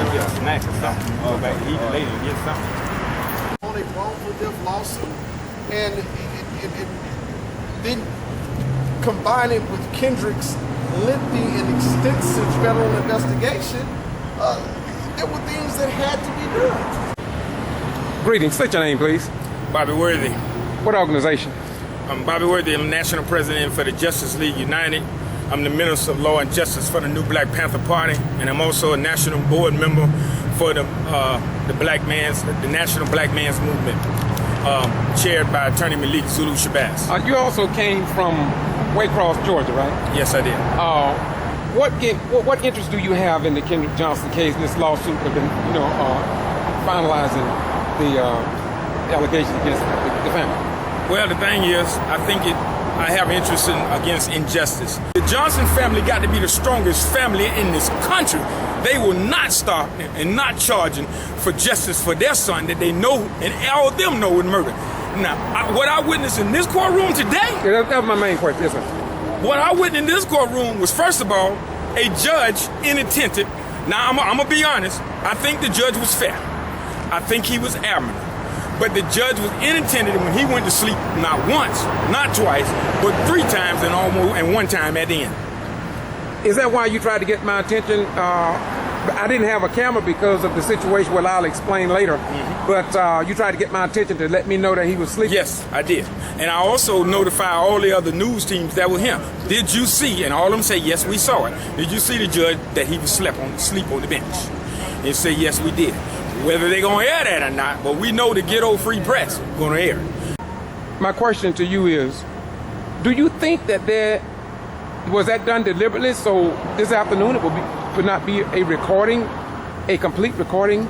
get a snack or something. Go back to eat later and get something. On a wrongful death lawsuit, and then combine it with Kendrick's lengthy and extensive federal investigation, there were things that had to be done. Greetings. State your name, please. Bobby Worthy. What organization? I'm Bobby Worthy. I'm National President for the Justice League United. I'm the Minister of Law and Justice for the New Black Panther Party, and I'm also a national board member for the National Black Man's Movement, chaired by Attorney Malik Zulu Shabazz. You also came from Waycross, Georgia, right? Yes, I did. What interest do you have in the Kendrick Johnson case and this lawsuit that have been, finalizing the allegations against the family? Well, the thing is, I have interest against injustice. The Johnson family got to be the strongest family in this country. They will not stop and not charging for justice for their son that they know and all of them know was murdered. Now, what I witnessed in this courtroom today... Yeah, that was my main question, yes, sir. What I witnessed in this courtroom was, first of all, a judge inattentive. Now, I'm going to be honest. I think the judge was fair. I think he was admirable. But the judge was inattentive when he went to sleep, not once, not twice, but 3 times and one time at the end. Is that why you tried to get my attention? I didn't have a camera because of the situation, well, I'll explain later. Mm-hmm. But you tried to get my attention to let me know that he was sleeping? Yes, I did. And I also notified all the other news teams that were him. Did you see? And all of them say, yes, we saw it. Did you see the judge that he was asleep on the bench? And say, yes, we did. Whether they're going to air that or not, but we know the ghetto free press going to air it. My question to you is, do you think that was that done deliberately? So this afternoon it would not be a recording, a complete recording?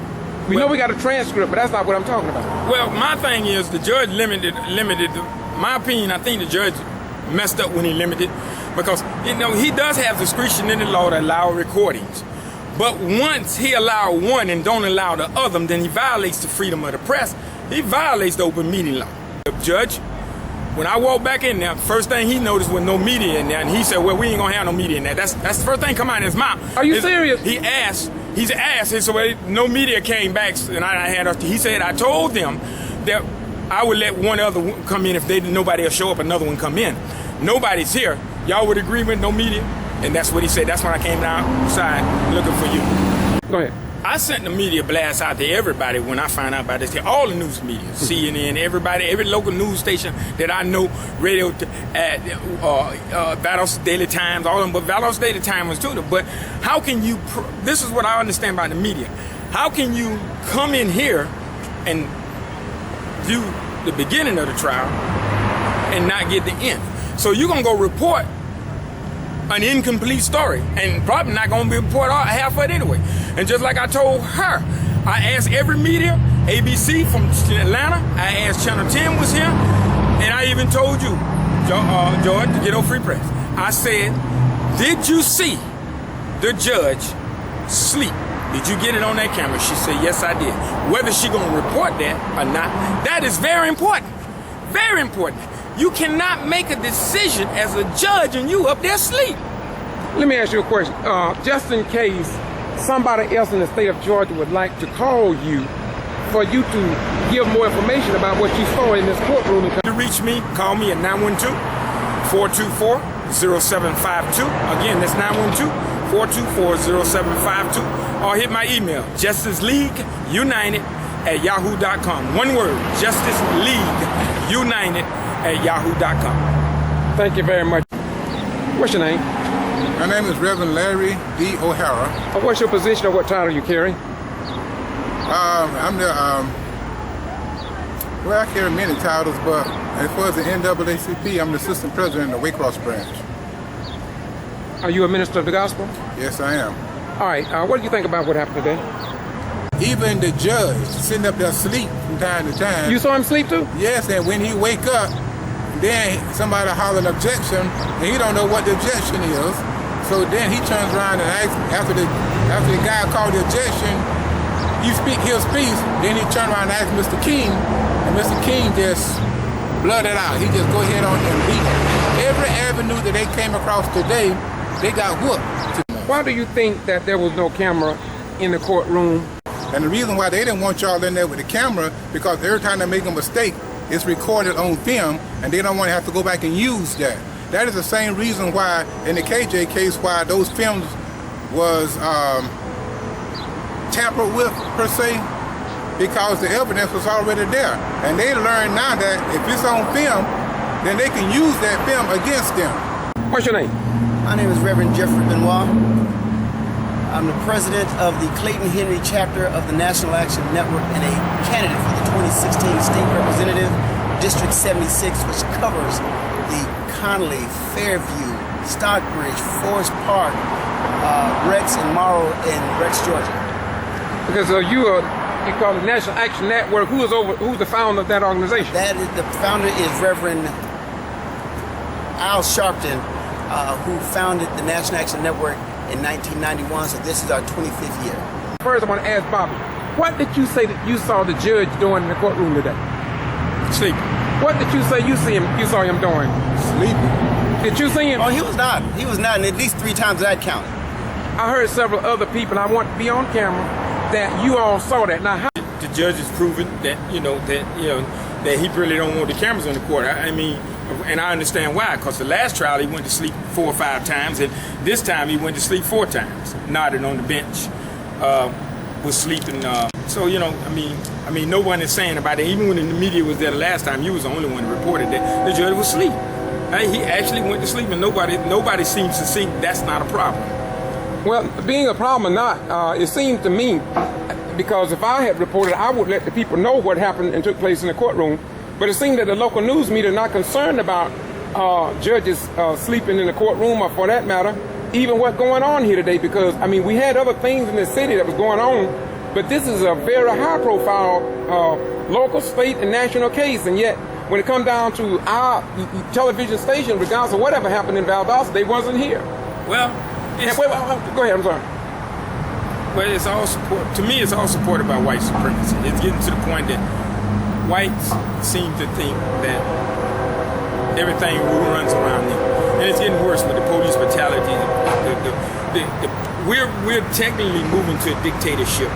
We know we got a transcript, but that's not what I'm talking about. Well, my thing is the judge limited. My opinion, I think the judge messed up when he limited, because he does have discretion in the law to allow recordings. But once he allow one and don't allow the other, then he violates the freedom of the press. He violates the open meeting law. The judge, when I walked back in there, first thing he noticed was no media in there, and he said, well, we ain't gonna have no media in there. That's the first thing come out of his mouth. Are you serious? He asked, he said, well, no media came back, and he said, I told them that I would let one other come in if nobody will show up, another one come in. Nobody's here. Y'all would agree with no media? And that's what he said. That's when I came outside looking for you. Go ahead. I sent the media blast out to everybody when I found out about this. All the news media, CNN, everybody, every local news station that I know, radio, Valdosta Daily Times, all of them, but Valdosta Daily Times was too. But how can you, this is what I understand about the media. How can you come in here and view the beginning of the trial and not get the end? So you're going to go report an incomplete story, and probably not going to be reported half of it anyway. And just like I told her, I asked every media, ABC from Atlanta, I asked Channel 10 was here, and I even told you, George, the Ghetto Free Press. I said, did you see the judge sleep? Did you get it on that camera? She said, yes, I did. Whether she going to report that or not, that is very important. Very important. You cannot make a decision as a judge and you up there asleep. Let me ask you a question. Just in case somebody else in the state of Georgia would like to call you for you to give more information about what you saw in this courtroom. To reach me, call me at 912-424-0752. Again, that's 912-424-0752. Or hit my email, justiceleagueunited@yahoo.com. One word, justiceleagueunited@yahoo.com. Thank you very much. What's your name? My name is Reverend Larry D. O'Hara. What's your position or what title you carry? I'm the, well, I carry many titles, but as far as the NAACP, I'm the assistant president of the Waycross branch. Are you a minister of the gospel? Yes, I am. All right, what do you think about what happened today? Even the judge sitting up there asleep from time to time. You saw him sleep too? Yes, and when he wake up, then somebody holler an objection, and he don't know what the objection is. So then he turns around and asks, after the guy called the objection, you speak his piece, then he turned around and asked Mr. King, and Mr. King just blurted out. He just go ahead on and beat every avenue that they came across today, they got whooped. Why do you think that there was no camera in the courtroom. And the reason why they didn't want y'all in there with the camera, because every time they make a mistake, it's recorded on film, and they don't want to have to go back and use that. That is the same reason why, in the KJ case, why those films was tampered with, per se, because the evidence was already there. And they learned now that if it's on film, then they can use that film against them. What's your name? My name is Reverend Jeffrey Benoit. I'm the president of the Clayton Henry chapter of the National Action Network and a candidate for the 2016 State Representative, District 76, which covers the Connolly, Fairview, Stockbridge, Forest Park, Rex and Morrow in Rex, Georgia. Because you call it National Action Network. Who's the founder of that organization? The founder is Reverend Al Sharpton, who founded the National Action Network in 1991, so this is our 25th year. First, I want to ask Bobby, what did you say that you saw the judge doing in the courtroom today? Sleeping. What did you say you saw him doing? Sleeping. Did you see him? Oh, he was not, and at least 3 times that counted. I heard several other people, and I want to be on camera, that you all saw that. Now, how? The judge has proven that that he really don't want the cameras in the court. I mean, and I understand why, because the last trial he went to sleep 4 or 5 times, and this time he went to sleep 4 times, nodded on the bench, was sleeping. So I mean, no one is saying about it. Even when the media was there the last time, you was the only one who reported that the judge was asleep. He actually went to sleep, and nobody seems to think that's not a problem. Well, being a problem or not, it seems to me, because if I had reported, I would let the people know what happened and took place in the courtroom. But it seemed that the local news media are not concerned about judges sleeping in the courtroom, or for that matter, even what's going on here today. Because, I mean, we had other things in the city that was going on, but this is a very high-profile local, state, and national case. And yet, when it comes down to our television station, regardless of whatever happened in Valdosta, they wasn't here. Well, go ahead, I'm sorry. Well, it's all support. To me, it's all supported by white supremacy. It's getting to the point that whites seem to think that everything runs around them, and it's getting worse with the police brutality. We're technically moving to a dictatorship